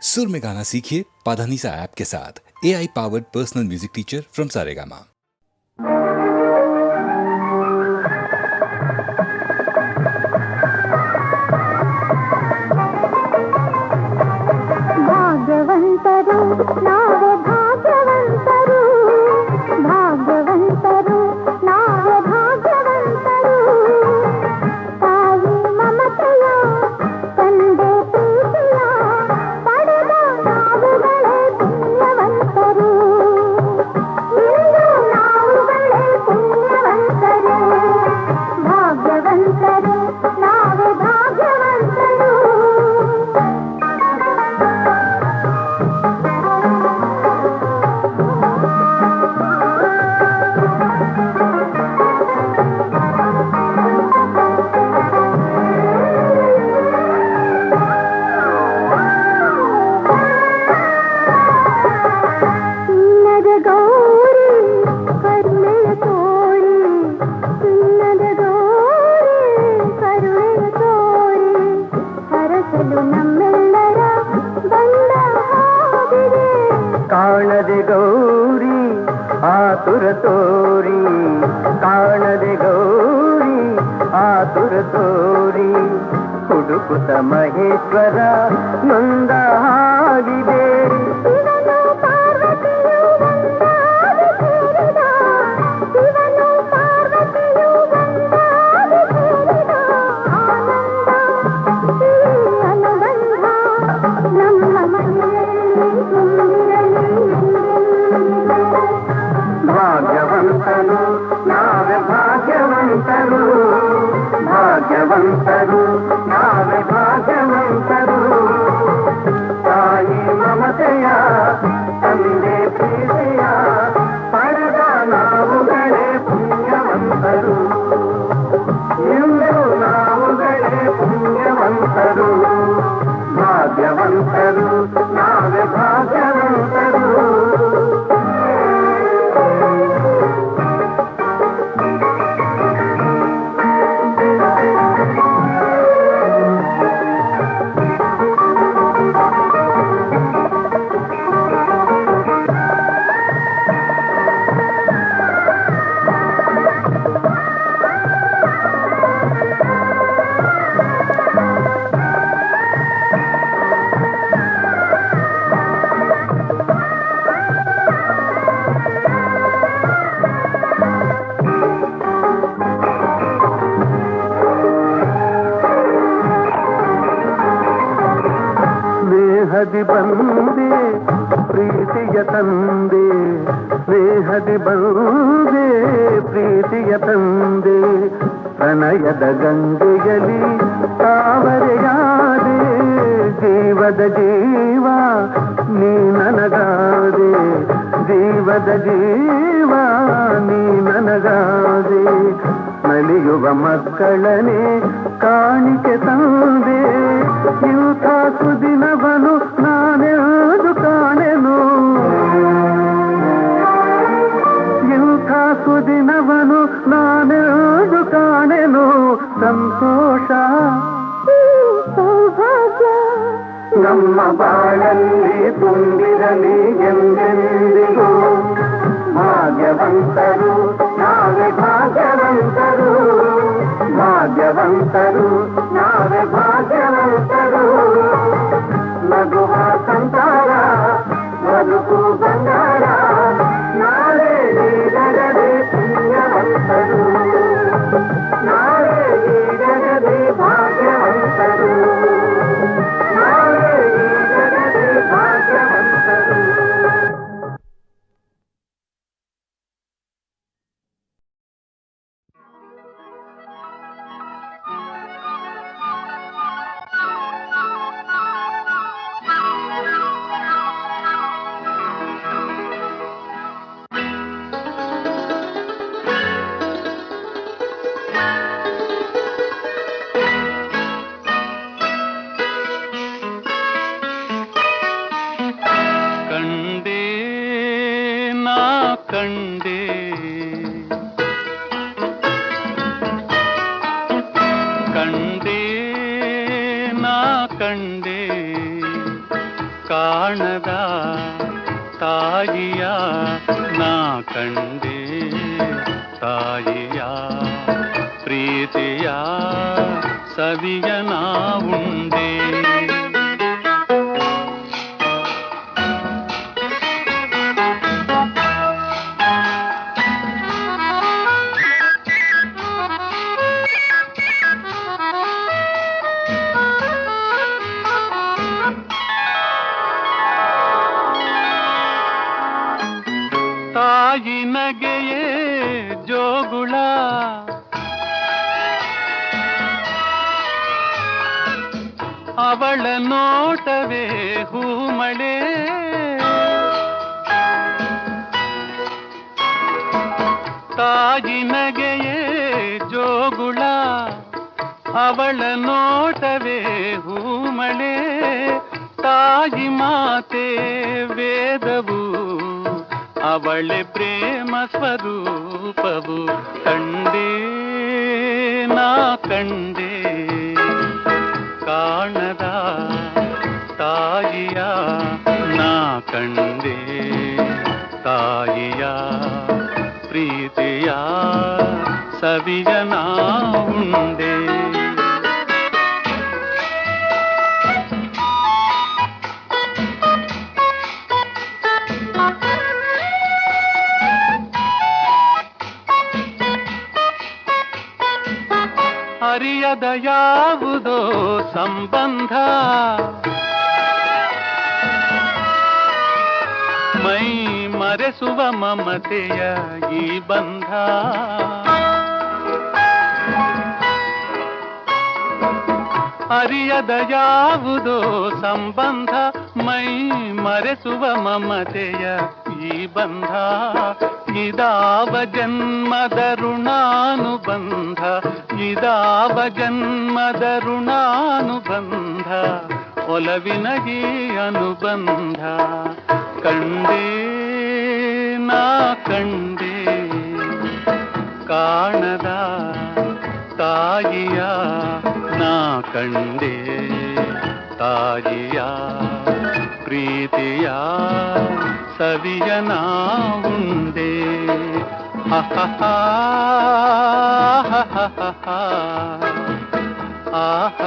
सुर में गाना सीखिए पाधानीसा ऐप के साथ। AI powered personal music teacher from Saregama. ಭಾಗ್ಯವಂತರು ನಾವೇ ಭಾಗ್ಯವಂತರು, ಭಾಗ್ಯವಂತರು ನಾವೇ ಭಾಗ್ಯವಂತರು. ತಾಯಿ ಮಮತೆಯ ತಂದೆ ಪ್ರೀತಿಯ ಪಡೆದ ನಾವುಗಳೇ ಪುಣ್ಯವಂತರು. ಇಂದು ನಾವುಗಳೇ ಪುಣ್ಯವಂತರು, ಭಾಗ್ಯವಂತರು ನಾವೇ ಭಾಗ್ಯವಂತರು. ಕಾಣದೆ ಗೌರಿ ಆತುರ ತೋರಿ, ಕಾಣದೆ ಗೌರಿ ಆತುರ ತೋರಿ, ಹುಡುಕುತ್ತ ಮಹೇಶ್ವರ ನೊಂದ ಹಾಗಿದೆ. ಭಾಗ್ಯವಂತರು ನಾವೇ ಭಾಗ್ಯವಂತರು, ಭಾಗ್ಯವಂತರು ನಾವೇ ಭಾಗ್ಯವಂತರು. ತಾಯಿ ಮಮತೆಯ ತಂದೆ ಪ್ರೀತಿಯ ಪಡೆದ ನಾವುಗಳೇ ಪುಣ್ಯವಂತರು. ಇಂದು ನಾವುಗಳೇ ಪುಣ್ಯವಂತರು, ಭಾಗ್ಯವಂತರು ನಾವೇ ಭಾಗ್ಯವಂತರು. ಸ್ನೇಹದಿ ಬಂದೆ ಪ್ರೀತಿಯ ತಂದೆ, ಸ್ನೇಹದಿ ಬಂದೆ ಪ್ರೀತಿಯ ತಂದೆ, ಪ್ರಣಯದ ಗಂಗೆಯಲ್ಲಿ ತಾವರೆಯಾದೆ, ಜೀವದ ಜೀವ ನೀ ನನಗಾದೆ, ಜೀವದ ಜೀವ ನೀ ನನಗಾದೆ. ನಲಿಯುವ ಮಕ್ಕಳನೆ ಕಾಣಿಕೆ ತಂದೆ, ಇಂಥ ಸುದಿನವನು ನಾನೆಂದು ಕಾಣೆನು, ಇಂಥ ಸುದಿನವನು ನಾನೆಂದು ಕಾಣೆನು. ಸಂತೋಷ ಸೌಭಾಗ್ಯ ನಮ್ಮ ಬಾಳಲ್ಲಿ ತುಂಬಿರಲಿ ಎಂದೆಂದಿಗೂ. ಭಾಗ್ಯವಂತರು ನಾವೇ ಭಾಗ್ಯವಂತರು, ಭಾಗ್ಯವಂತರು ನಾವೇ ಭಾಗ್ಯವಂತರು. ನಗುವ ಸಂಸಾರ ಬದುಕು ಬಂಗಾರ, ನಾಳೆ ನೀಡಗದೆ ಪುಣ್ಯವಂತರು, ನಾಳೆ ನೀಡಗದೆ ಭಾಗ್ಯವಂತರು, ನಾಳೆ ನೀಡಗದೆ ಭಾಗ್ಯವಂತರು. ಕಂಡೆ ಕಂಡೆ ನಾ ಕಂಡೆ ಕಾಣದ ತಾಯಿಯ ನಾ ಕಂಡೆ, ತಾಯಿಯ ಪ್ರೀತಿಯ ಸವಿಯ ನಾ ಉಂಡೆ. ತಾಯಿ ನಗೆಯೇ ಜೋಗುಳ, ಅವಳ ನೋಟವೇ ಹೂಮಳೆ, ತಾಯಿ ನಗೆಯೇ ಜೋಗುಳ, ಅವಳ ನೋಟವೇ ಹೂಮಳೆ, ತಾಯಿ ಮಾತೆ ವೇದವು, ಅವಳೆ ಪ್ರೇಮ ಸ್ವರೂಪವು. ಕಂಡೇ ನಾ ಕಂಡೇ ಕಾಣದ ತಾಯಿಯ ನಾ ಕಂಡೇ, ತಾಯಿಯ ಪ್ರೀತಿಯ ಸವಿಯ ನಾ ಉಂಡೆ. ಅರಿಯದ ಯಾವುದೋ ಸಂಬಂಧ, ಮೈ ಮರೆಸುವ ಮಮತೆಯ ಈ ಬಂಧ, ಅರಿಯದ ಯಾವುದೋ ಸಂಬಂಧ, ಮೈ ಮರೆಸುವ ಮಮತೆಯ ಈ ಬಂಧ. ಇದಾವ ಜನ್ಮದ ಋಣಾನುಬಂಧ, ಇದಾವ ಜನ್ಮದ ಋಣಾನುಬಂಧ, ಒಲವಿನ ಈ ಅನುಬಂಧ. ಕಂಡೇ ನಾ ಕಂಡೇ ಕಾಣದ ತಾಯಿಯ ನಾ ಕಂಡೇ, ತಾಯಿಯ ಪ್ರೀತಿಯ ಸವಿಯ ನಾ ಉಂಡೆ. ಆಹಾ ಆಹಾ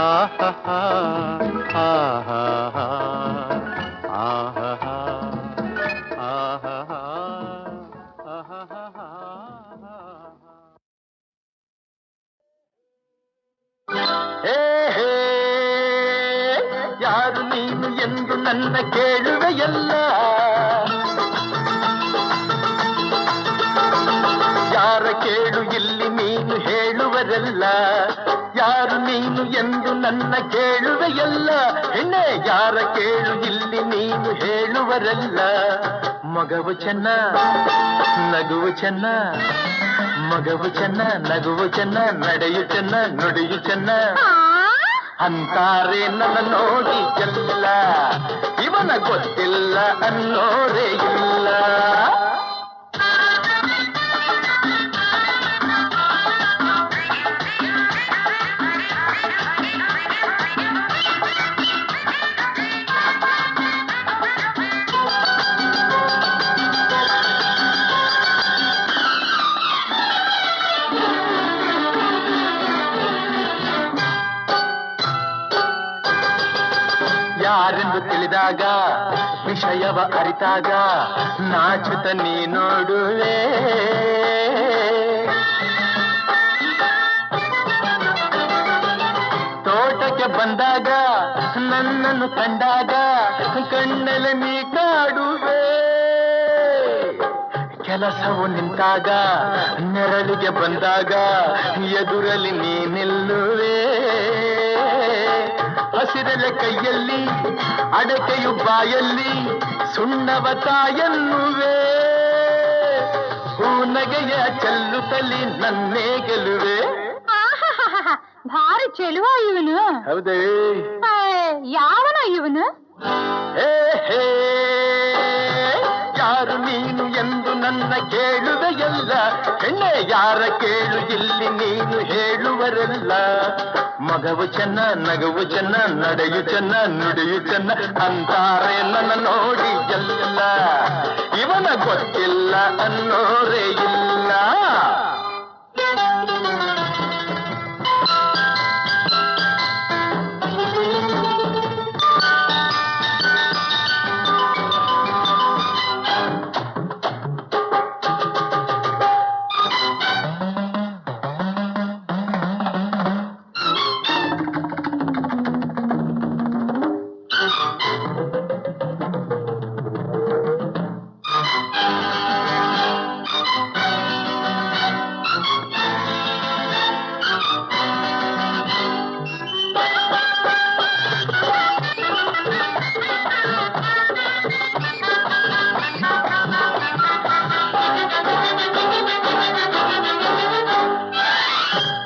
ಆಹಾ ಯಾರು ನೀನು ಎಂದು ನನ್ನ ಕೇಳುವೆಯಲ್ಲ, ಯಾರ ಕೇಳು ಇಲ್ಲಿ ನೀನು ಹೇಳುವರಲ್ಲ. ಯಾರು ನೀನು ಎಂದು ನನ್ನ ಕೇಳುವೆಯಲ್ಲ, ಹೆಣ್ಣೆ ಯಾರ ಕೇಳು ಇಲ್ಲಿ ನೀನು ಹೇಳುವರಲ್ಲ. ಮಗವು ಚೆನ್ನ ನಗುವು ಚೆನ್ನ, ಮಗವು ಚೆನ್ನ ನಗುವು ಚೆನ್ನ, ನಡೆಯು ಚೆನ್ನ ನುಡಿಯು ಚೆನ್ನ ಅಂತಾರೆ ನನ್ನ ನೋಡಿ ಎಲ್ಲ, ಇವನ ಗೊತ್ತಿಲ್ಲ ಅನ್ನೋರೇ ಇಲ್ಲ. ಯಾರೆಂದು ತಿಳಿದಾಗ ವಿಷಯವ ಅರಿತಾಗ ನಾಚುತ್ತ ನೀ ನೋಡುವೆ. ತೋಟಕ್ಕೆ ಬಂದಾಗ ನನ್ನನ್ನು ಕಂಡಾಗ ಕಣ್ಣಲ್ಲಿ ನೀ ಕಾಡುವೆ. ಕೆಲಸವು ನಿಂತಾಗ ನೆರಳಿಗೆ ಬಂದಾಗ ಎದುರಲ್ಲಿ ನೀ ನಿಲ್ಲುವೆ. ಹಸಿರಲೆ ಕೈಯಲ್ಲಿ ಅಡಕೆಯು ಬಾಯಲ್ಲಿ ಸುಣ್ಣವ ತಾಯನ್ನುವೆ. ಹೂನಗೆಯ ಚೆಲ್ಲುತ್ತಲಿ ನನ್ನೇ ಗೆಲುವೆ. ಭಾರಿ ಚೆಲುವ ಇವನು. ಹೌದೇ? ಯಾವನ ಇವನು? ಯಾರು ನೀನು ಎಂದು ನನ್ನ ಕೇಳುವೆಯಲ್ಲ, ಹೆಣ್ಣೆ ಯಾರ ಯಾರ ಕೇಳು ಇಲ್ಲಿ ನೀನು ಹೇಳುವರೆಲ್ಲ ಮಗವು ಚೆನ್ನ ನಗವು ಚೆನ್ನ ನಡೆಯು ಚೆನ್ನ ನುಡಿಯು ಚೆನ್ನ ಅಂತಾರೆ ನನ್ನ ನೋಡಿ ಎಲ್ಲ ಇವನ ಗೊತ್ತಿಲ್ಲ ಅನ್ನೋರೇ ಇಲ್ಲ.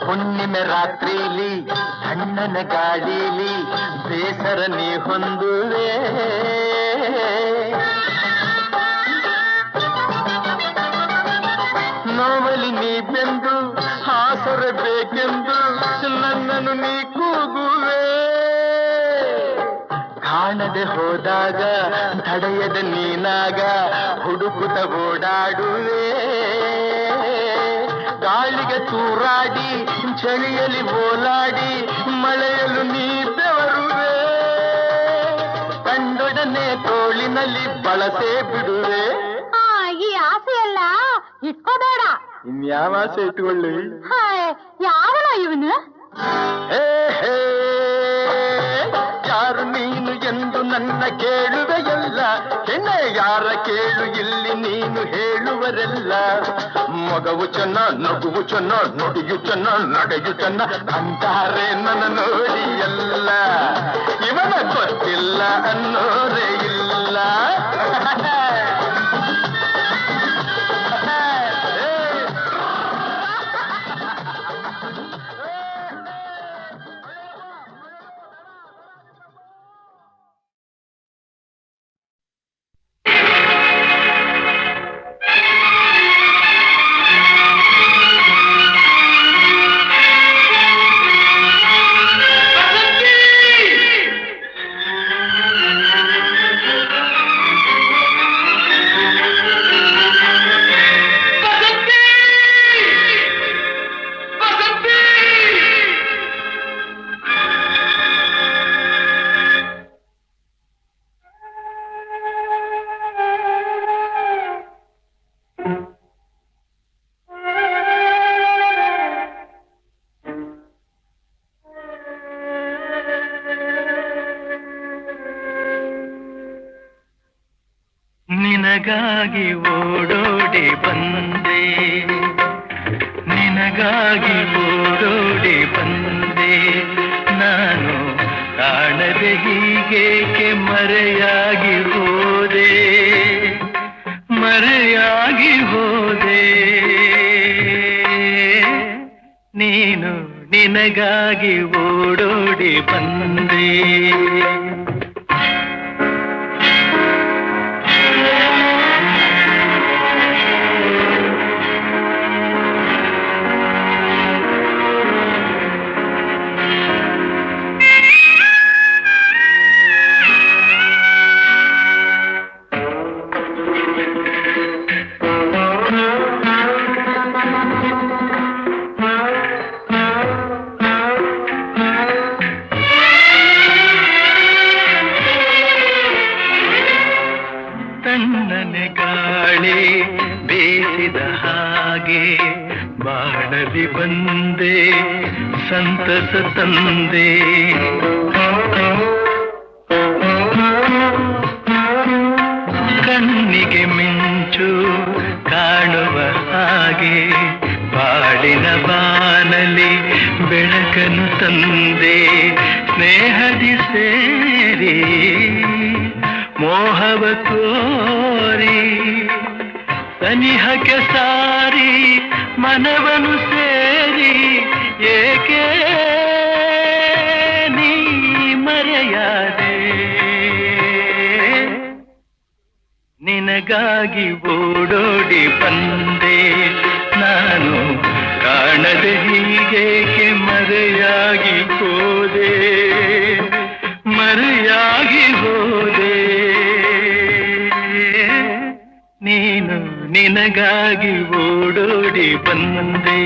ಹುಣ್ಣಿಮೆ ರಾತ್ರಿಲಿ ಸಣ್ಣನ ಗಾಳಿಲಿ ಬೇಸರ ನೀ ಹೊಂದುವೆ ನೋವಲಿ ನೀ ಬೆಂದು ಹಾಸರಬೇಕೆಂದು ನನ್ನನ್ನು ನೀ ಕೂಗುವೆ ಕಾಣದೆ ಹೋದಾಗ ತಡೆಯದ ನೀನಾಗ ಹುಡುಕುತ್ತ ಓಡಾಡುವೆ ಗಾಳಿಗೆ ತೂರಾಡಿ ಚಳಿಯಲ್ಲಿ ಓಲಾಡಿ ಮಳೆಯಲು ನೀ ಬೆವರುವೆ ಕಂಡೊಡನೆ ತೋಳಿನಲ್ಲಿ ಬಳಸೇ ಬಿಡುವೆ. ಈ ಆಸೆ ಎಲ್ಲ ಇಟ್ಕೋಬೇಡ. ಇನ್ಯಾವ ಆಸೆ ಇಟ್ಕೊಳ್ಳಿ? ಯಾವನ ಇವನು? ಯಾರು ನೀನು ಎಂದು ನನ್ನ ಕೇಳುವೆಯಲ್ಲ ಹೆಣ್ಣೆ ಯಾರ ಕೇಳು ಇಲ್ಲಿ ನೀನು ಹೇಳುವರೆಲ್ಲ ಮಗವು ಚೆನ್ನ ನಗುವು ಚೆನ್ನ ನುಡಿಯು ಚೆನ್ನ ನಡೆಯು ಚೆನ್ನ ಅಂತಾರೆ ನನ್ನ ನೋಡಿ ಎಲ್ಲ ಇವನ ಗೊತ್ತಿಲ್ಲ ಅನ್ನೋರೇ ಇಲ್ಲ. ನಿನಗಾಗಿ ಓಡೋಡಿ ಬಂದೆ ನಿನಗಾಗಿ ಓಡೋಡಿ ಬಂದೆ ನಾನು ಕಾಣದೆ ಹೀಗೇಕೆ ಮರೆಯಾಗಿ ಹೋದೆ ಮರೆಯಾಗಿ ಹೋದೆ ನೀನು ನಿನಗಾಗಿ ಓಡೋಡಿ ಬಂದೆ ತಣ್ಣನೆ ಗಾಳಿ ಬೇಸಿದ ಹಾಗೆ ಬಾಳಲಿ ಬಂದೆ ಸಂತಸ ತಂದೆ ಕಣ್ಣಿಗೆ ಮಿಂಚು ಕಾಣುವ ಹಾಗೆ ಬಾಳಿನ ಬಾನಲಿ ಬೆಳಕನ್ನು ತಂದೆ ಸ್ನೇಹದಿ ಸೇರಿ ಮೋಹವ ತೋರಿ ಸನಿಹಕ್ಕೆ ಸಾರಿ ಮನವನು ಸೇರಿ ಏಕೆ ನೀ ಮರೆಯಾದೆ ನಿನಗಾಗಿ ಓಡೋಡಿ ಬಂದೆ ನಾನು ಕಾಣದೆ ಹೀಗೇಕೆ ಮರೆಯಾಗಿ ಹೋದೆ, ಮರೆಯಾಗಿ ಹೋದೆ. ನೀನು ನಿನಗಾಗಿ ಓಡೋಡಿ ಬಂದೆ.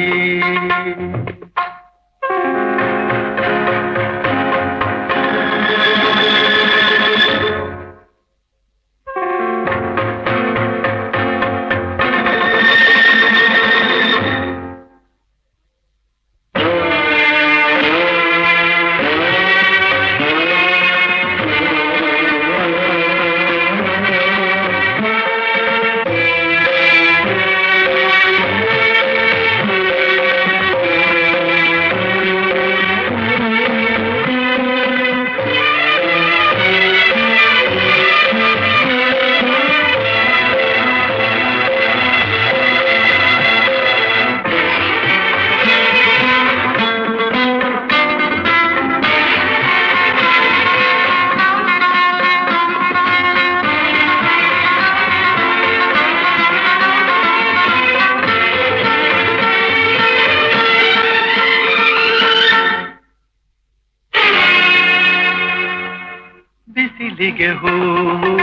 ಬಿಸಿಲಿಗೆ ಹೂವು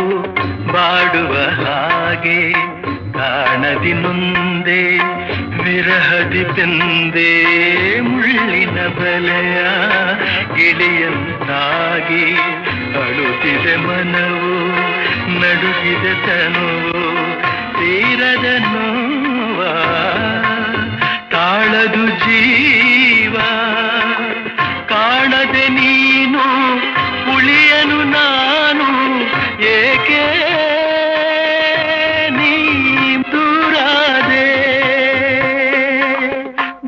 ಬಾಡುವ ಹಾಗೆ ಕಾಣದಿ ನೊಂದೆ, ವಿರಹದಿ ಬೆಂದೆ, ಮುಳ್ಳಿನ ಬಲೆಯ ಗಿಳಿಯಂತಾಗಿ ಅಳುತ್ತಿದೆ ಮನವು, ನಡುಗಿದೆ ತನುವು, ತೀರದ ನೋವ ತಾಳದು ಜೀವ. ಕಾಣದೆ ನೀನು ಉಳಿಯನು ನಾನು, ಏಕೆ ನೀ ದೂರಾದೆ,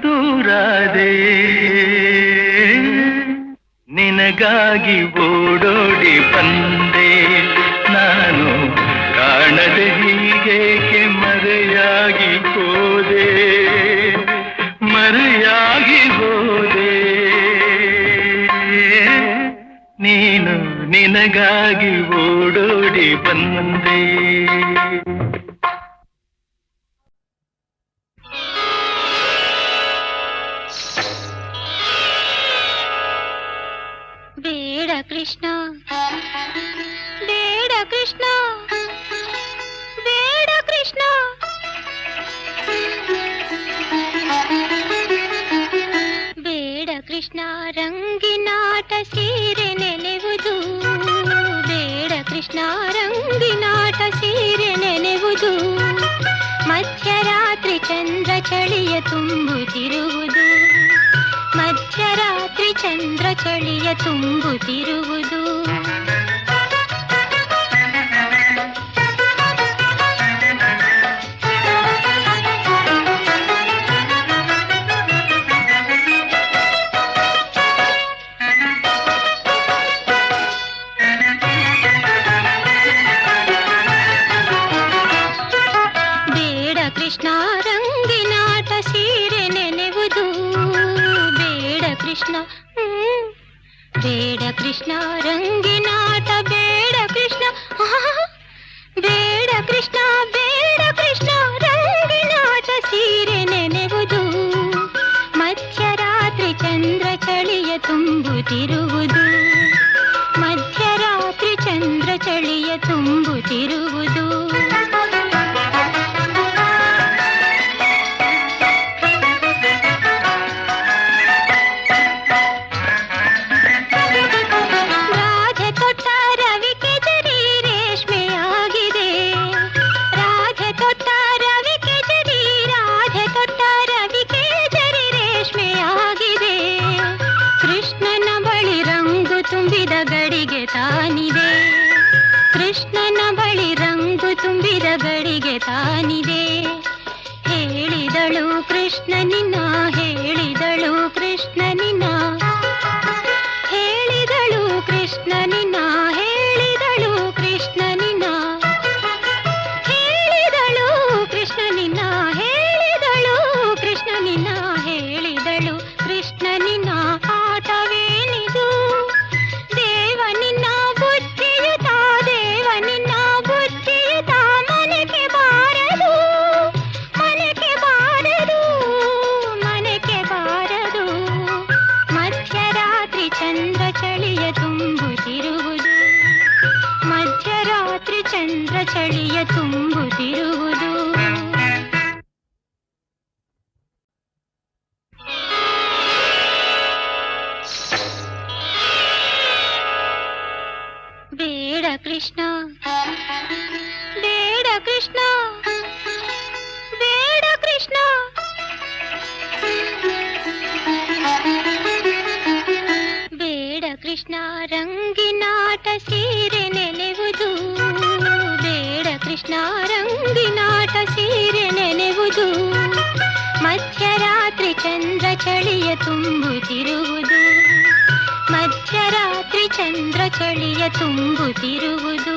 ದೂರಾದೆ. ನಿನಗಾಗಿ ಓಡೋಡಿ ಬಂದೆ ನಾನು, ಕಾಣದೆ ಹೀಗೇಕೆ ಮರೆಯಾಗಿ ಹೋದೆ, ಮರೆಯಾಗಿ ಹೋದೆ. ನೀನು ನಿನಗಾಗಿ ಓಡೋಡಿ ಬಂದೆ. ಬೇಡ ಕೃಷ್ಣ, ಬೇಡ ಕೃಷ್ಣ, ಬೇಡ ಕೃಷ್ಣ. ಬೇಡ ಕೃಷ್ಣ ರಂಗಿನಾಟ ಸೀರೆ ನೆನೆವುದು, ಬೇಡ ಕೃಷ್ಣ ರಂಗಿನಾಟ ಸೀರೆ ನೆನೆವುದು. ಮಧ್ಯರಾತ್ರಿ ಚಂದ್ರ ಚಳಿಯ ತುಂಬುತ್ತಿರುವುದು, ಮಧ್ಯರಾತ್ರಿ ಚಂದ್ರ ಚಳಿಯ ತುಂಬುತ್ತಿರುವುದು. ಬೇಡ ಕೃಷ್ಣ ರಂಗಿನಾಟ ಸೀರೆ ನೆನೆವುದು, ಬೇಡ ಕೃಷ್ಣ, ಬೇಡ ಕೃಷ್ಣ ರಂಗಿನಾಟ, ಬೇಡ ಕೃಷ್ಣ, ಬೇಡ ಕೃಷ್ಣ, ಬೇಡ ಕೃಷ್ಣ ರಂಗಿನಾಟ ಸೀರೆ ನೆನೆವುದು. ಮಧ್ಯರಾತ್ರಿ ಚಂದ್ರ ಚಳಿಯ ತುಂಬುತ್ತಿರುವುದು, ಮಧ್ಯರಾತ್ರಿ ಚಂದ್ರ ಚಳಿಯ ತುಂಬುತ್ತಿರುವುದು. ರಾಧೆ ತೊಟ್ಟ ರವಿಕೆ ಜರಿ ರೇಷ್ಮೆಯಾಗಿದೆ, ರಾಧೆ ತೊಟ್ಟ ರವಿಕೆ ಜರಿ, ರಾಧೆ ತೊಟ್ಟ ರವಿಕೆ ಜರಿ ರೇಷ್ಮೆಯಾಗಿದೆ. ಕೃಷ್ಣನ ಬಳಿ ರಂಗು ತುಂಬಿದ ಗಡಿಗೆ ತಾನಿದೆ, ಕೃಷ್ಣನ ಬಳಿ ರಂಗು ತುಂಬಿದ ಗಡಿಗೆ ತಾನಿದೆ. ಹೇಳಿದಳು ಕೃಷ್ಣನಿನ, ಹೇಳಿದಳು ಕೃಷ್ಣನಿನ, ಹೇಳಿದಳು ಕೃಷ್ಣನಿನ, ಹೇಳಿದಳು ಕೃಷ್ಣನಿನ, ಹೇಳಿದಳು ಕೃಷ್ಣನಿನ, ಹೇಳಿದಳು ಕೃಷ್ಣನಿನ, ಹೇಳಿದಳು ಕೃಷ್ಣನಿನ. ಆಟವೇನಿದು ದೇವನಿನ ಬುದ್ಧಿಯುತ, ದೇವನಿನ ಬುದ್ಧಿಯುತ ಮನೆಗೆ ಬಾರದು. ಚಂದ್ರ ಚಳಿಯ ತುಂಬುತ್ತಿರುವುದು. ಬೇಡ ಕೃಷ್ಣ, ಬೇಡ ಕೃಷ್ಣ, ಬೇಡ ಕೃಷ್ಣ, ಬೇಡ ಕೃಷ್ಣ ರಂಗಿನಾಟ ಸೀರೆ ನೆನೆವುದು. ಬೇಡ ಕೃಷ್ಣ ರಂಗಿನಾಟ ಸೀರೆ ನೆನೆವುದು. ಮಧ್ಯರಾತ್ರಿ ಚಂದ್ರ ಚಳಿಯ ತುಂಬುತ್ತಿರುವುದು. ಮಧ್ಯರಾತ್ರಿ ಚಂದ್ರ ಚಳಿಯ ತುಂಬುತ್ತಿರುವುದು.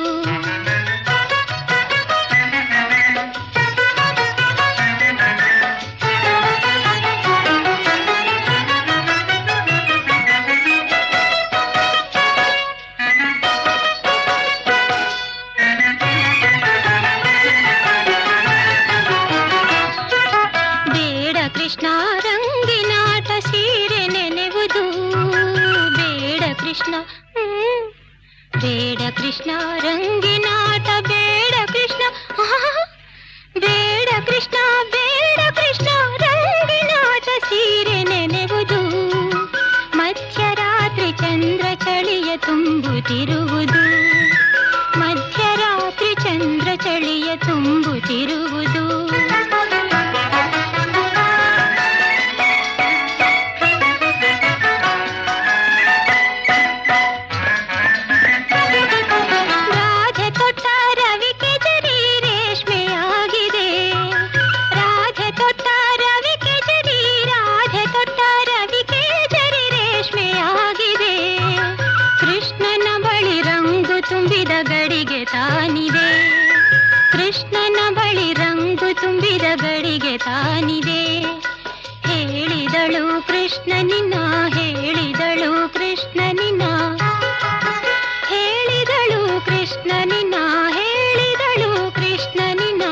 ಬೇಡ ಕೃಷ್ಣ ರಂಗಿನಾಟ ಸೀರೆ ನೆನೆವುದು. ಬೇಡ ಕೃಷ್ಣ, ಬೇಡ ಕೃಷ್ಣ ರಂಗಿನಾಟ, ಬೇಡ ಕೃಷ್ಣ, ಬೇಡ ಕೃಷ್ಣ, ಬೇಡ ಕೃಷ್ಣ ರಂಗಿನಾಟ ಸೀರೆ ನೆನೆವುದು. ಮಧ್ಯರಾತ್ರಿ ಚಂದ್ರ ಚಳಿಯ ತುಂಬುತ್ತಿರುವುದು. ಮಧ್ಯರಾತ್ರಿ ಚಂದ್ರ ಚಳಿಯ ತುಂಬುತ್ತಿರುವುದು. ರಾಧೆ ತೊಟ್ಟ ರವಿಕೆ ಜರಿ ರೇಷ್ಮೆಯಾಗಿದೆ. ರಾಧೆ ತೊಟ್ಟ ರವಿಕೆ ಜರಿ, ರಾಧೆ ತೊಟ್ಟ ರವಿಕೆ ಜರಿ ರೇಷ್ಮೆಯಾಗಿದೆ. ಕೃಷ್ಣನ ಬಳಿ ರಂಗು ತುಂಬಿದ ಗಡಿಗೆ ತಾನಿದೆ. ಕೃಷ್ಣನ ಬಳಿ ರಂಗು ತುಂಬಿದ ಗಡಿಗೆ ತಾನಿದೆ. ಹೇಳಿದಳು ಕೃಷ್ಣನಿನ, ಹೇಳಿದಳು ಕೃಷ್ಣನಿನ, ಹೇಳಿದಳು ಕೃಷ್ಣನಿನ, ಹೇಳಿದಳು ಕೃಷ್ಣನಿನ,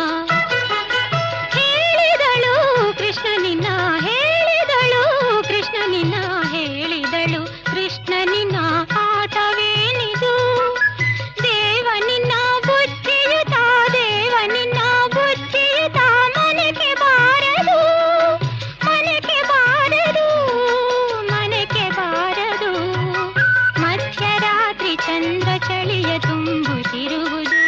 ಹೇಳಿದಳು ಕೃಷ್ಣನಿನ, ಹೇಳಿದಳು ಕೃಷ್ಣನಿನ, ಹೇಳಿದಳು ಕೃಷ್ಣನಿನ. ಆಟವೇನಿದು ದೇವನಿನ್ನ ಬುದ್ಧಿಯುತ, ದೇವನಿನ್ನ ಬುದ್ಧಿಯುತ. ಮನೆಗೆ ಬಾರದು, ಮನೆಗೆ ಬಾರದು, ಮನೆಗೆ ಬಾರದು. ಮಧ್ಯರಾತ್ರಿ ಚಂದ್ರ ಚಳಿಯ ತುಂಬುತ್ತಿರುವುದು.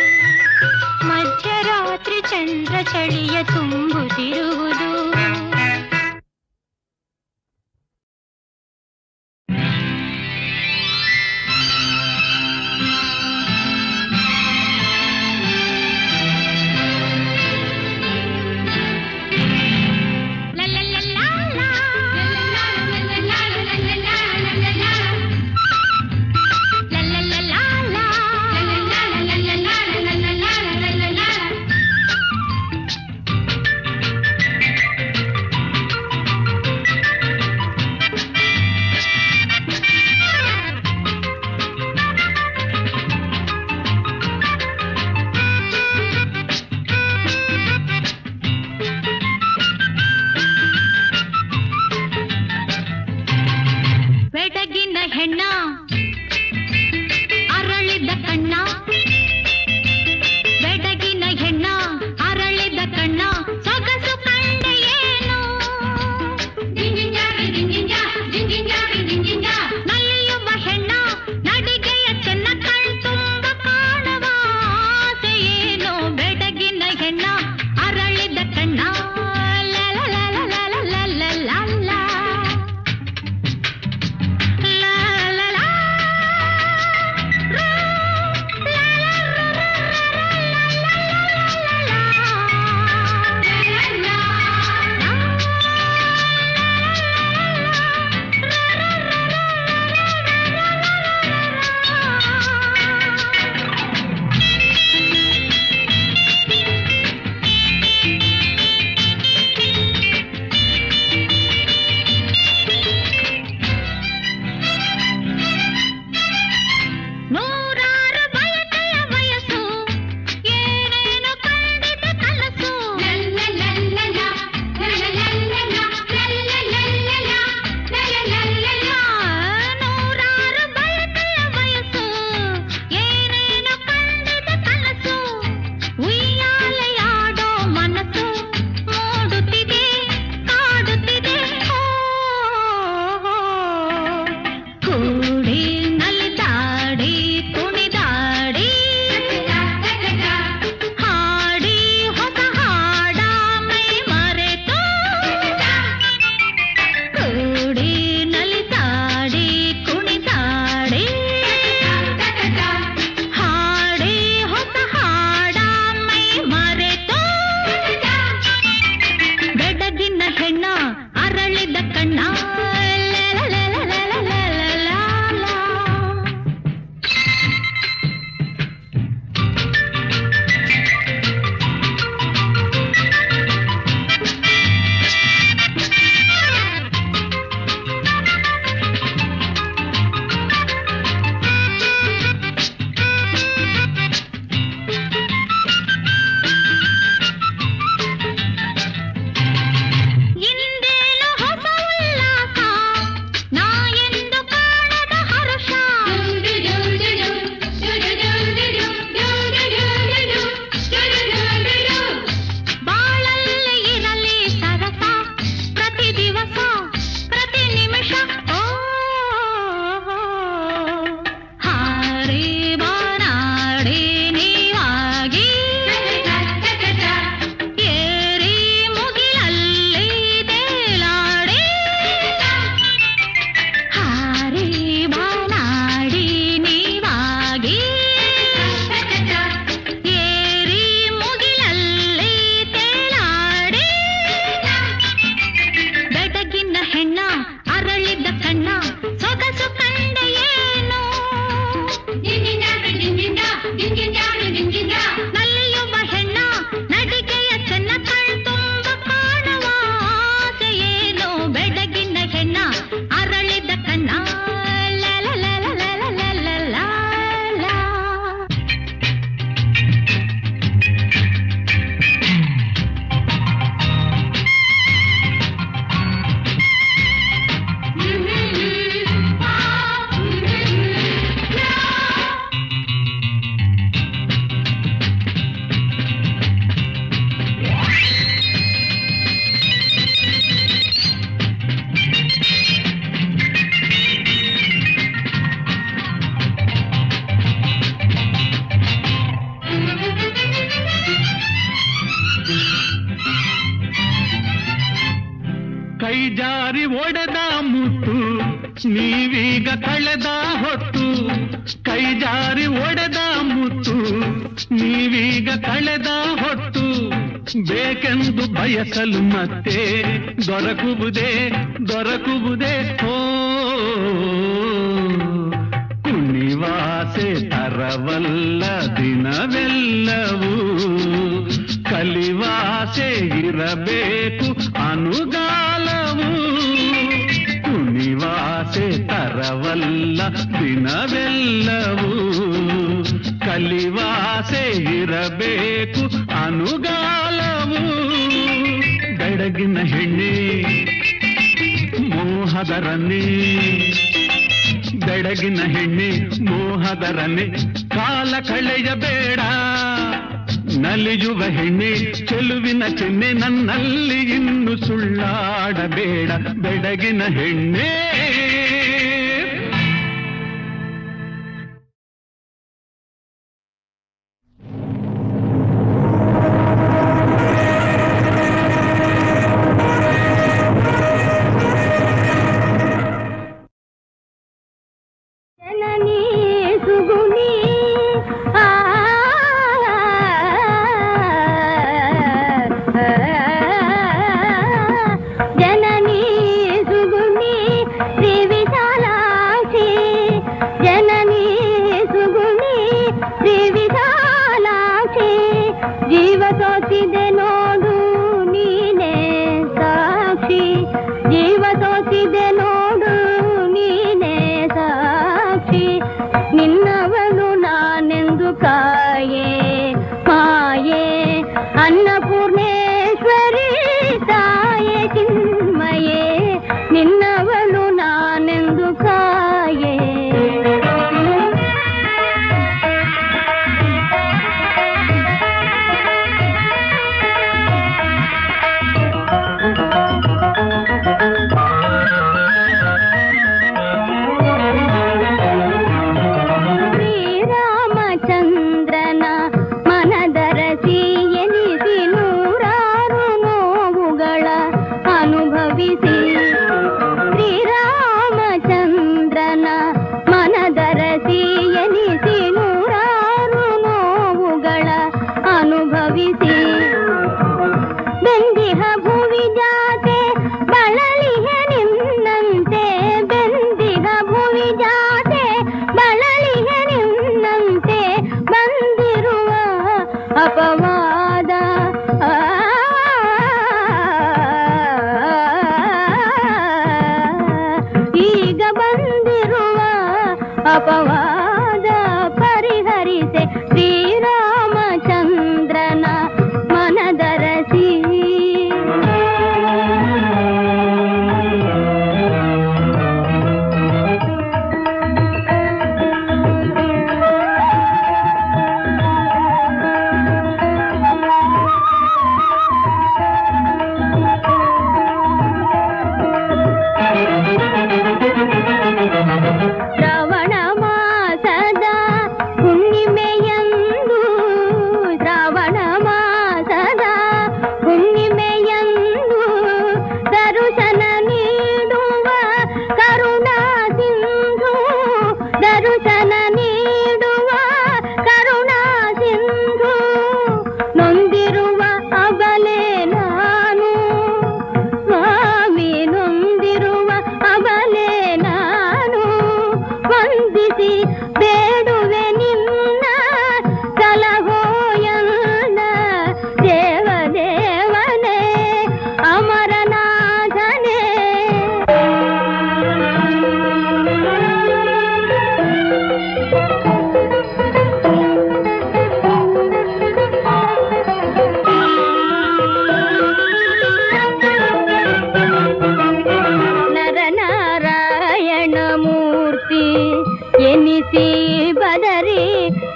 ಮಧ್ಯರಾತ್ರಿ ಚಂದ್ರ ಚಳಿಯ ತುಂಬುತ್ತಿರುವುದು. ನಲಿಯುವ ಹೆಣ್ಣ ನಡಿಗೆಯ ಚೆನ್ನ ಕಣ್ತುಂಬ ಕಾಣುವ ಆಸೆಯೇನೋ ಬೆಡಗಿನ ಹೆಣ್ಣ ಅರಳಿದ ಕಣ್ಣ ಲಲ ಲಲ ಲಲ ಲಲ ಲಾ. ಕೈ ಜಾರಿ ಒಡೆದ ಮುತ್ತು ನೀವೀಗ ಕಳೆದ ಹೊತ್ತು, ಕೈ ಜಾರಿ ಒಡೆದ ಮುತ್ತು ನೀವೀಗ ಕಳೆದ ಹೊತ್ತು, ಬೇಕೆಂದು ಬಯಸಲು ಮತ್ತೆ ದೊರಕುವುದೇ ದೊರಕುವುದೇ ಓ ಕುಣಿವಾಸೆ ತರವಲ್ಲ ದಿನವೆಲ್ಲವೂ, ಕಲಿವಾಸೆ ಇರಬೇಕು ಅನುಗಾಲವು, ಕುಣಿವಾಸೆ ತರವಲ್ಲ ದಿನವೆಲ್ಲವೂ, ಕಲಿವಾಸೆ ಇರಬೇಕು ಅನುಗಾಲವು. ಬೆಡಗಿನ ಹೆಣ್ಣೆ ಮೋಹದ ರನ್ನೆ, ಬೆಡಗಿನ ಹೆಣ್ಣೆ ಮೋಹದ ರನ್ನೆ, ಕಾಲ ಕಳೆಯಬೇಡ ನಲಿಯುವ ಹೆಣ್ಣೆ ಚೆಲುವಿನ ಚೆನ್ನೆ, ನನ್ನಲ್ಲಿ ಇನ್ನು ಸುಳ್ಳಾಡಬೇಡ ಬೆಡಗಿನ ಹೆಣ್ಣೆ. ಜನನಿ ಸುಗುಣಿ ಜನನಿ ಸುಗುಣಿ ಶ್ರೀ ವಿಶಾಲಾಕ್ಷಿ, ಜನನಿ ಸುಗುಣಿ ಶ್ರೀ ವಿಶಾಲಾಕ್ಷಿ, ಜೀವ ಸೋತಿದೆ ನೋಡು ನೀನೇ ಸಾಕ್ಷಿ, ಜೀವ ಸೋತಿದೆ ನೋಡು ನೀನೇ ಸಾಕ್ಷಿ, ನಿನ್ನವನು ನಾನೆಂದು ಕಾಯೇ ಮಾಯೇ ಅನ್ನಪೂರ್ಣೇಶ್ವರಿ ತಾಯೇ ಚಿನ್ಮಯೇ, ನಿನ್ನವನು ನಾನೆಂದು ಕಾಯೇ. ಶ್ರೀರಾಮಚಂದ್ರ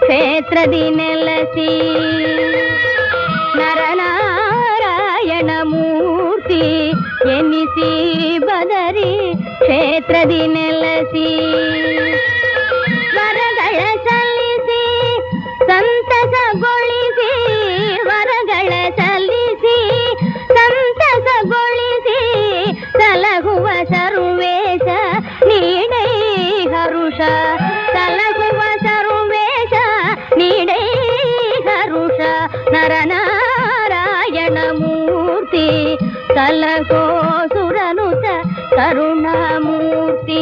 ಕ್ಷೇತ್ರದಿ ನೆಲೆಸಿ ನರನಾರಾಯಣ ಮೂರ್ತಿ ಎನ್ನಿಸಿ ಬದರಿ ಕ್ಷೇತ್ರದಿ ನೆಲೆಸಿ ವರಗಳ ಸಲ್ಲಿಸಿ ಸಂತಸಗೊಳಿಸಿ ವರಗಳ ಸಲ್ಲಿಸಿ ಸಂತಸಗೊಳಿಸಿ ಸಲಹುವ ಸರ್ವೇಶ ನೀಡೈ ಹರುಷ ಸಲಹುವ ಸರ್ವೇಶ ನೀಡೈ ಹರುಷ ನರನಾರಾಯಣ ಮೂರ್ತಿ ಸಲಹೋ ಸುರನುತ ಕರುಣಾಮೂರ್ತಿ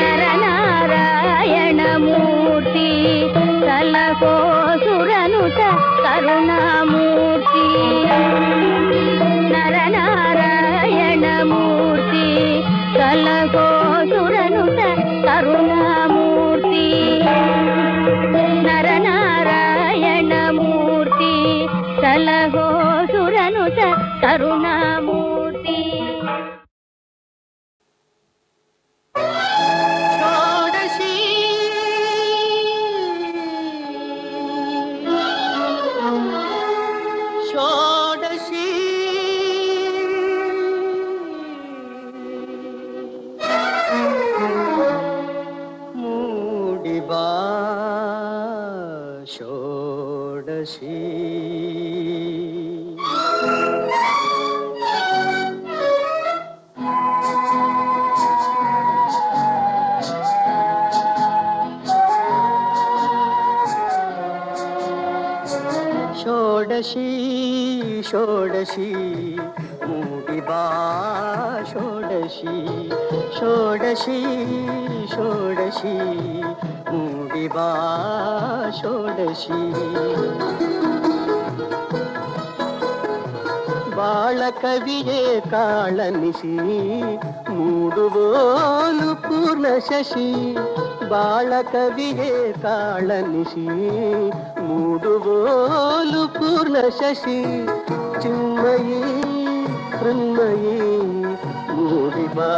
ನರನಾರಾಯಣ ಮೂರ್ತಿ ಸಲಹೋ ಸುರನುತ ಕರುಣಾಮೂರ್ತಿ ನರನಾರಾಯಣ ಮೂರ್ತಿ ಸಲಹೋ ಸುರನುತ ಕರುಣಾಮೂರ್ತಿ ನರನಾರಾಯಣ ಮೂರ್ತಿ ಸಲಹೋ ಸುರನುತ ಕರುಣಾಮೂರ್ತಿ ಷೋಡಶಿ ಷೋಡಶಿ ಮೂಡಿಬಾ ಷೋಡಶಿ ಷೋಡಶಿ ಷೋಡಶಿ ಮೂಡಿಬಾ ಷೋಡಶಿ ಬಾಳ ಕವಿಯೇ ಕಾಳನಿಸಿ ಮೂಡುವೋಲು ಪೂರ್ಣ ಶಶಿ ಬಾಳ ಕವಿಯೇ ಕಾಳನಿಸಿ ಮೂಡುವೋಲು ಪೂರ್ಣ ಶಶಿ ಚಿನ್ಮಯಿ ಹೃನ್ಮಯಿ ಮೂಡಿಬಾ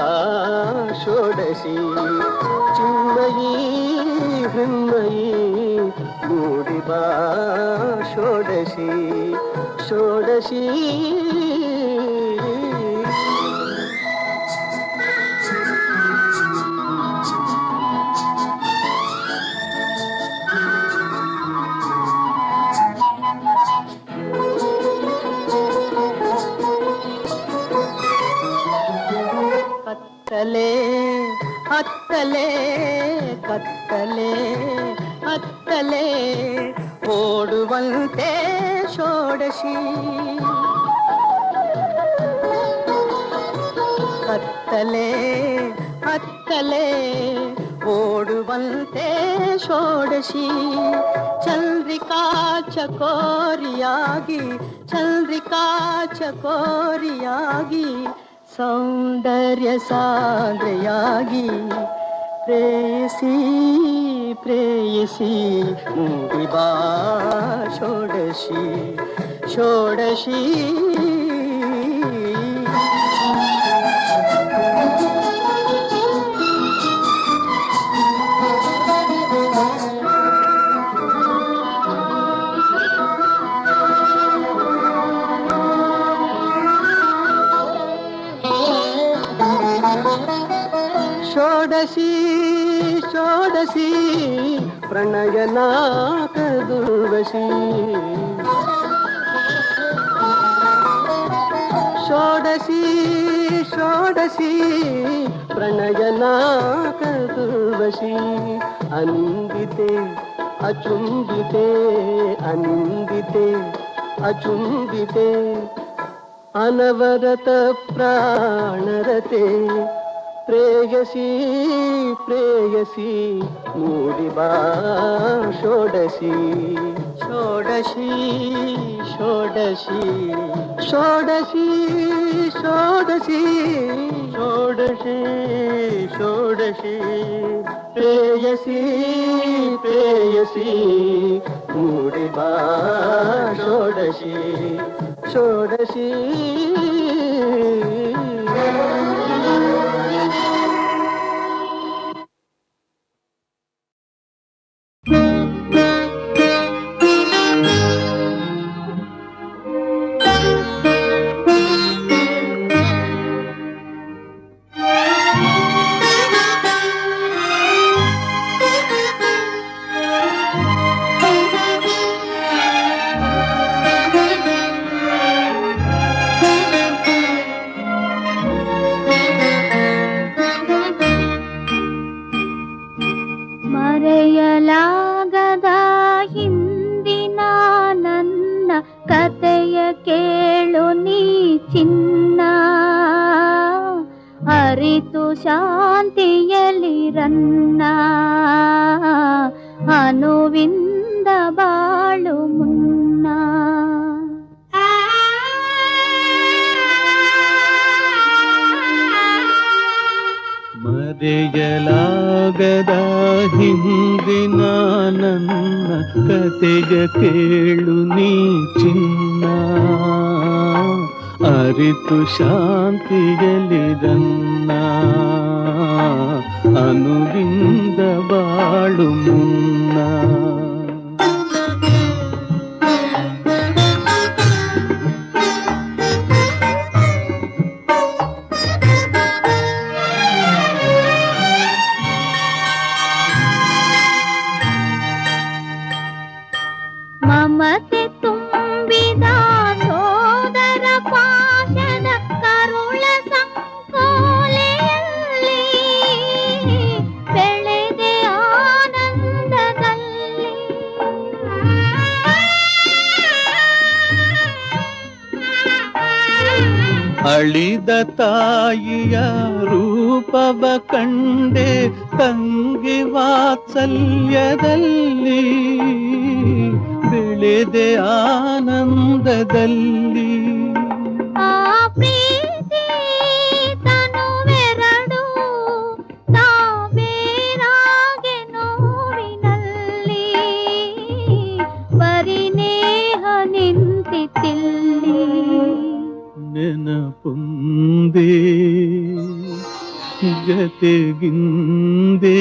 ಷೋಡಶಿ ಚಿನ್ಮಯಿ ಹೃನ್ಮಯಿ ಮೂಡಿಬಾ ಷೋಡಶಿ ಷೋಡಶಿ ಕತ್ತಲೆ ಹತ್ತಲೆ ಕತ್ತಲೆ ಹತ್ತಲೆ ಓಡುವಂತೆ ಷೋಡಶಿ ಕತ್ತಲೆ ಹತ್ತಲೆ ಓಡುವಂತೆ ಷೋಡಶಿ ಚಂದ್ರಿಕಾ ಚಕೋರಿಯಾಗಿ ಚಂದ್ರಿಕಾ ಚಕೋರಿಯಾಗಿ ಸೌಂದರ್ಯ ಸಾಂದ್ರೆಯಾಗಿ ಪ್ರೇಯಸಿ ಪ್ರೇಯಸಿ ಮೂಡಿಬಾ ಷೋಡಶಿ ಷೋಡಶಿ ಷೋಡಶಿ ಷೋಡಶಿ ಪ್ರಣಯನಾಕ ದುರ್ವಶಿ ಷೋಡಶಿ ಷೋಡಶಿ ಪ್ರಣಯನಾಕ ದುರ್ವಶಿ ಅನಿಂದಿತೆ ಅಚುಂಬಿತೆ ಅನಿಂದಿತೆ ಅಚುಂಬಿತೆ ಅನವರತ ಪ್ರಾಣರತೆ ಪ್ರೇಯಸಿ ಪ್ರೇಯಸಿ ಮೂಡಿಬಾ ಷೋಡಶಿ ಷೋಡಶಿ ಷೋಡಶಿ ಷೋಡಶಿ ಷೋಡಶಿ ಷೋಡಶಿ ಷೋಡಶಿ ಪ್ರೇಯಸಿ ಪ್ರೇಯಸಿ ಮೂಡಿಬಾ ಷೋಡಶಿ ಷೋಡಶಿ ಶಾಂತಿಯಲ್ಲಿರನ್ನ ಅನುವಿಂದ ಬಾಳು ಮುನ್ನ. ಮರೆಯಲಾಗದ ಹಿಂದಿನ ನನ್ನ ಕತೆಯ ಕೇಳು ನೀ ಚಿನ್ನ, ಅರಿತು ಶಾಂತಿಯಲ್ಲಿರನ್ನ ಅನುವಿಂದ ಬಾಳು ಮುನ್ನ. ಮಮತೆ ತುಂಬಿದ ಸೋದರ ಪಾಶದ ಕರುಳ ಸಂಕೋಲೆಯಲ್ಲಿ ಬೆಳೆದೆ ಆನಂದದಲ್ಲಿ. ಅಳಿದ ತಾಯಿಯ ರೂಪವ ಕಂಡೆ ತಂಗಿ ವಾತ್ಸಲ್ಯದಲ್ಲಿ ಬೆಳೆದೆ ಆನಂದದಲ್ಲಿ. ಆ ಪ್ರೀತಿ ತನುವೆರಡು ತಾವೇರಾಗೆ ನೋವಿನಲ್ಲಿ ಪರಿನೇಹ ನಿಂತಿತ್ತಿಲ್ಲಿ. ನೆನಪುಂದೇ ಜತೆಗಿಂದೇ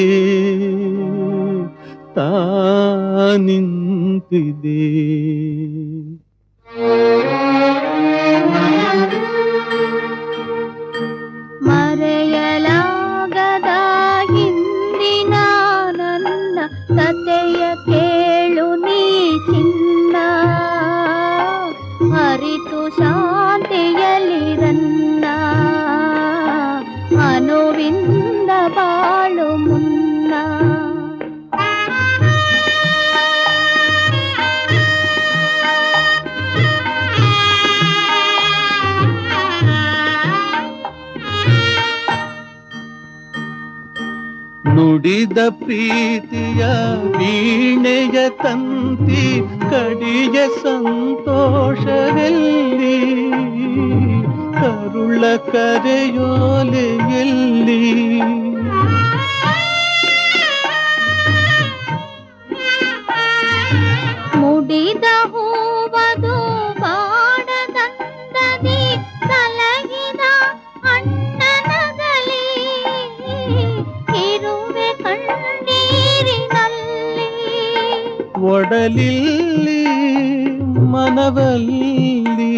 ನಿಂತಿದೆ. ಮರೆಯಲಾಗದ ಹಿಂದಿನ ನನ್ನ ಕತೆಯ ಕೇಳು ನೀ ಚಿನ್ನ, ಅರಿತು ಶಾಂತಿಯಲ್ಲಿರನ್ನ ಅನುವಿಂದ ಬಾಳು ಮುನ್ನ. ನುಡಿದ ಪ್ರೀತಿಯ ವೀಣೆಯ ತಂತಿ ಕಡಿಯ ಸಂತೋಷವೆಲ್ಲಿ, ಕರುಳ ಕರೆಯೋಲೆಯಲ್ಲಿ. ಮುಡಿದ ಹೂವದು ಬಾಡದಂದದಿ ಸಲಹಿದ ಅಣ್ಣನಗಲಿ ಇರುವೆ ಕಣ್ಣೀರಿನಲ್ಲಿ. ಒಡಲಿಲ್ಲಿ ಮನವಲ್ಲಿ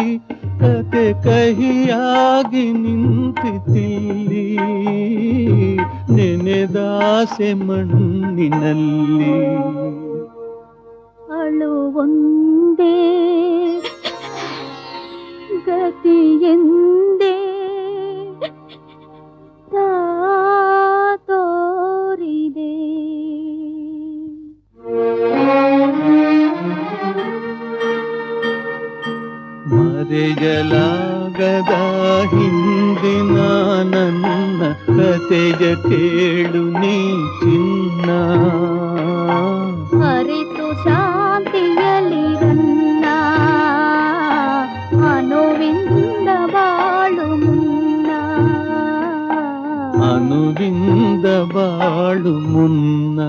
ಕತೆ ಕಹಿಯಾಗಿ ನಿಂತಿತಿಲ್ಲಿ, ನೆನೆದಾಸೆ ಮಣ್ಣಿನಲ್ಲಿ. ಅಳುವೊಂದೇ ಗತಿಯೆಂದೇ ತಾ ತೋರಿದೆ. ಮರೆಯಲಾಗದ ಹಿಂದಿನ ನನ್ನ ಕತೆಯ ಕೇಳು ನೀ ಚಿನ್ನ, ಅರಿತು ಶಾಂತಿಯಲ್ಲಿರನ್ನ ಅನುವಿಂದ ಬಾಳು ಮುನ್ನ. ಅನುವಿಂದ ಬಾಳು ಮುನ್ನ.